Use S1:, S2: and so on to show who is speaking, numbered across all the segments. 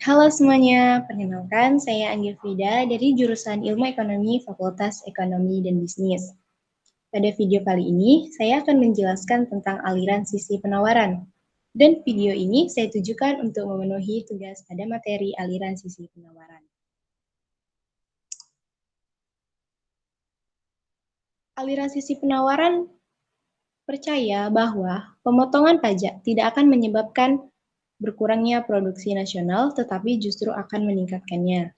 S1: Halo semuanya, perkenalkan saya Anggi Frida dari jurusan Ilmu Ekonomi Fakultas Ekonomi dan Bisnis. Pada video kali ini, saya akan menjelaskan tentang aliran sisi penawaran. Dan video ini saya tujukan untuk memenuhi tugas pada materi aliran sisi penawaran. Aliran sisi penawaran percaya bahwa pemotongan pajak tidak akan menyebabkan berkurangnya produksi nasional, tetapi justru akan meningkatkannya.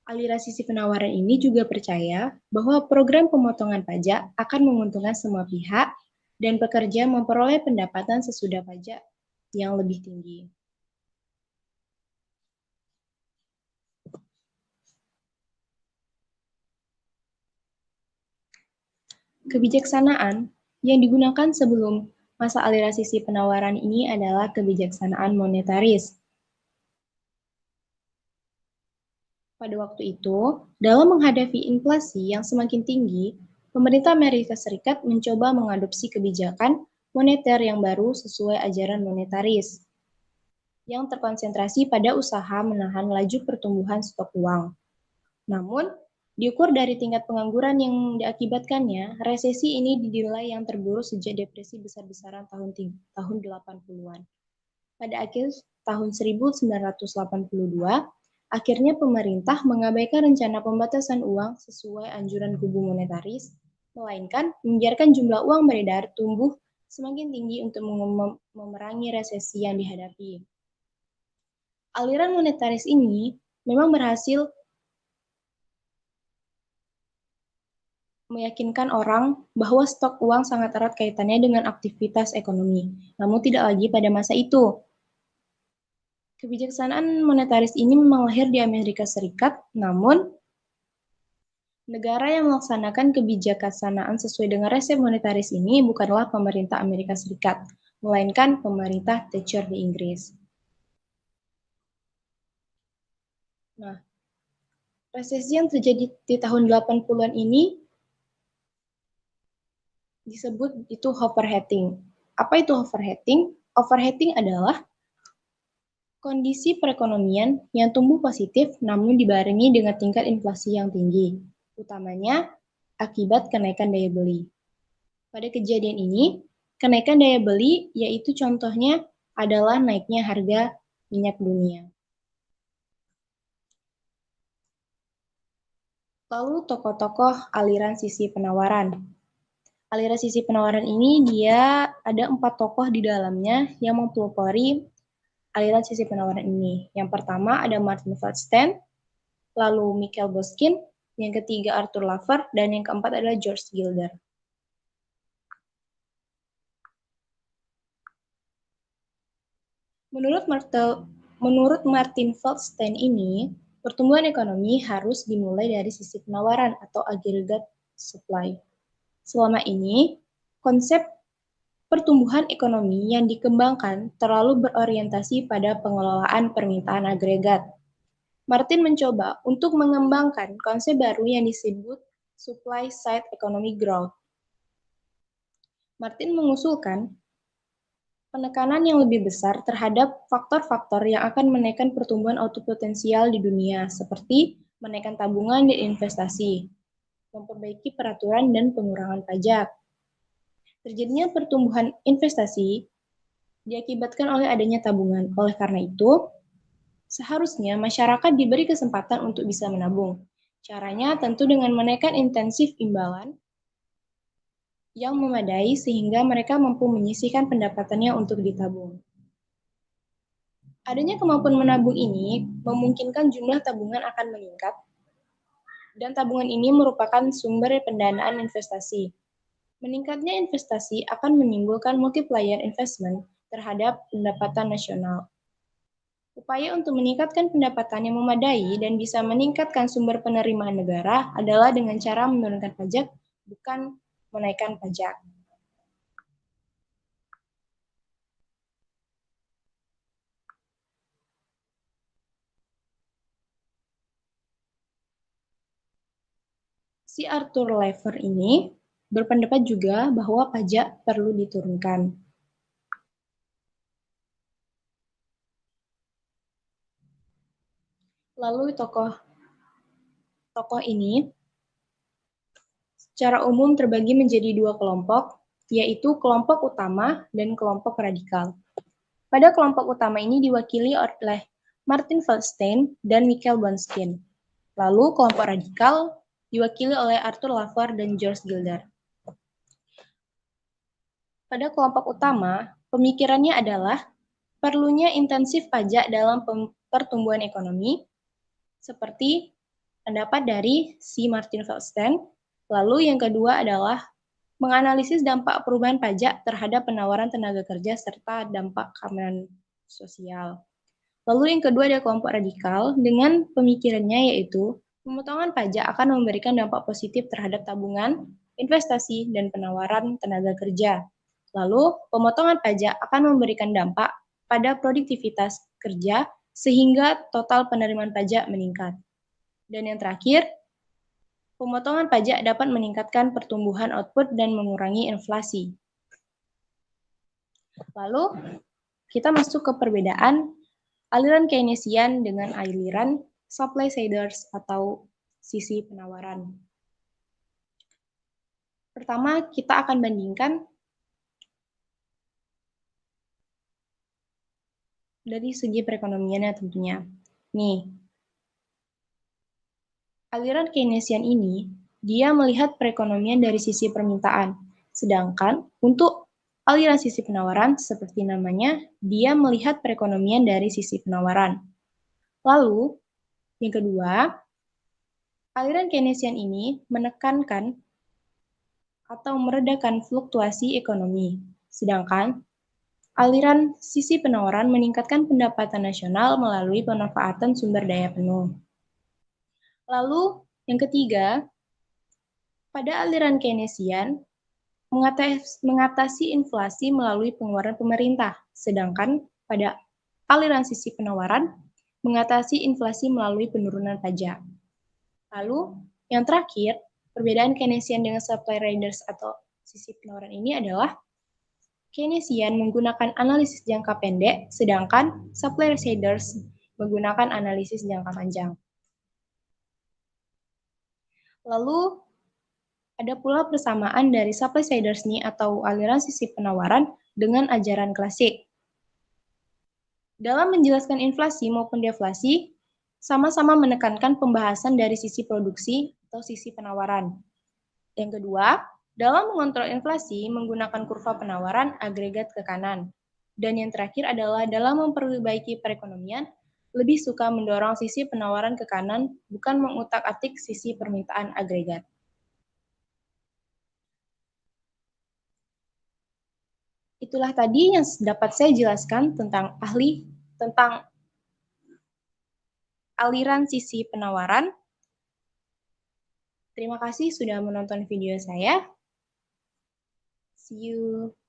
S1: Aliran sisi penawaran ini juga percaya bahwa program pemotongan pajak akan menguntungkan semua pihak dan pekerja memperoleh pendapatan sesudah pajak yang lebih tinggi. Kebijaksanaan yang digunakan sebelum masa aliran sisi penawaran ini adalah kebijaksanaan monetaris. Pada waktu itu, dalam menghadapi inflasi yang semakin tinggi, pemerintah Amerika Serikat mencoba mengadopsi kebijakan moneter yang baru sesuai ajaran monetaris, yang terkonsentrasi pada usaha menahan laju pertumbuhan stok uang. Namun, diukur dari tingkat pengangguran yang diakibatkannya, resesi ini dinilai yang terburuk sejak depresi besar-besaran tahun 80-an. Pada akhir tahun 1982, akhirnya pemerintah mengabaikan rencana pembatasan uang sesuai anjuran kubu monetaris, melainkan membiarkan jumlah uang beredar tumbuh semakin tinggi untuk memerangi resesi yang dihadapi. Aliran monetaris ini memang berhasil meyakinkan orang bahwa stok uang sangat erat kaitannya dengan aktivitas ekonomi, namun tidak lagi pada masa itu. Kebijaksanaan monetaris ini memang lahir di Amerika Serikat, namun negara yang melaksanakan kebijaksanaan sesuai dengan resep monetaris ini bukanlah pemerintah Amerika Serikat, melainkan pemerintah Thatcher di Inggris. Nah, resesi yang terjadi di tahun 80-an ini disebut itu overheating. Apa itu overheating? Overheating adalah kondisi perekonomian yang tumbuh positif namun dibarengi dengan tingkat inflasi yang tinggi, utamanya akibat kenaikan daya beli. Pada kejadian ini, kenaikan daya beli yaitu contohnya adalah naiknya harga minyak dunia. Lalu tokoh-tokoh aliran sisi penawaran. Aliran sisi penawaran ini dia ada 4 tokoh di dalamnya yang mempelopori aliran sisi penawaran ini. Yang pertama ada Martin Feldstein, lalu Michael Boskin, yang ketiga Arthur Laffer, dan yang keempat adalah George Gilder. Menurut Martin Feldstein ini, pertumbuhan ekonomi harus dimulai dari sisi penawaran atau aggregate supply. Selama ini, konsep pertumbuhan ekonomi yang dikembangkan terlalu berorientasi pada pengelolaan permintaan agregat. Martin mencoba untuk mengembangkan konsep baru yang disebut supply side economic growth. Martin mengusulkan penekanan yang lebih besar terhadap faktor-faktor yang akan menaikkan pertumbuhan autopotensial di dunia, seperti menaikkan tabungan dan investasi, memperbaiki peraturan dan pengurangan pajak. Terjadinya pertumbuhan investasi diakibatkan oleh adanya tabungan. Oleh karena itu, seharusnya masyarakat diberi kesempatan untuk bisa menabung. Caranya tentu dengan menaikkan intensif imbalan yang memadai sehingga mereka mampu menyisihkan pendapatannya untuk ditabung. Adanya kemampuan menabung ini memungkinkan jumlah tabungan akan meningkat, dan tabungan ini merupakan sumber pendanaan investasi. Meningkatnya investasi akan menimbulkan multiplier investment terhadap pendapatan nasional. Upaya untuk meningkatkan pendapatan yang memadai dan bisa meningkatkan sumber penerimaan negara adalah dengan cara menurunkan pajak, bukan menaikkan pajak. Si Arthur Laffer ini berpendapat juga bahwa pajak perlu diturunkan. Lalu tokoh ini secara umum terbagi menjadi dua kelompok, yaitu kelompok utama dan kelompok radikal. Pada kelompok utama ini diwakili oleh Martin Feldstein dan Michael Bernstein. Lalu kelompok radikal diwakili oleh Arthur Laffer dan George Gilder. Pada kelompok utama, pemikirannya adalah perlunya intensif pajak dalam pertumbuhan ekonomi, seperti pendapat dari si Martin Feldstein. Lalu yang kedua adalah menganalisis dampak perubahan pajak terhadap penawaran tenaga kerja serta dampak keamanan sosial. Lalu yang kedua ada kelompok radikal dengan pemikirannya yaitu pemotongan pajak akan memberikan dampak positif terhadap tabungan, investasi, dan penawaran tenaga kerja. Lalu pemotongan pajak akan memberikan dampak pada produktivitas kerja sehingga total penerimaan pajak meningkat. Dan yang terakhir, pemotongan pajak dapat meningkatkan pertumbuhan output dan mengurangi inflasi. Lalu, kita masuk ke perbedaan aliran Keynesian dengan aliran supply-siders atau sisi penawaran. Pertama, kita akan bandingkan dari segi perekonomiannya tentunya. Nih, aliran Keynesian ini, dia melihat perekonomian dari sisi permintaan. Sedangkan untuk aliran sisi penawaran, seperti namanya, dia melihat perekonomian dari sisi penawaran. Lalu, yang kedua, aliran Keynesian ini menekankan atau meredakan fluktuasi ekonomi. Sedangkan aliran sisi penawaran meningkatkan pendapatan nasional melalui pemanfaatan sumber daya penuh. Lalu, yang ketiga, pada aliran Keynesian, mengatasi inflasi melalui pengeluaran pemerintah, sedangkan pada aliran sisi penawaran, mengatasi inflasi melalui penurunan pajak. Lalu, yang terakhir, perbedaan Keynesian dengan supply riders atau sisi penawaran ini adalah Keynesian menggunakan analisis jangka pendek, sedangkan supply siders menggunakan analisis jangka panjang. Lalu, ada pula persamaan dari supply siders ini atau aliran sisi penawaran dengan ajaran klasik. Dalam menjelaskan inflasi maupun deflasi, sama-sama menekankan pembahasan dari sisi produksi atau sisi penawaran. Yang kedua, dalam mengontrol inflasi menggunakan kurva penawaran agregat ke kanan. Dan yang terakhir adalah dalam memperbaiki perekonomian, lebih suka mendorong sisi penawaran ke kanan, bukan mengutak-atik sisi permintaan agregat. Itulah tadi yang dapat saya jelaskan tentang aliran sisi penawaran. Terima kasih sudah menonton video saya. See you.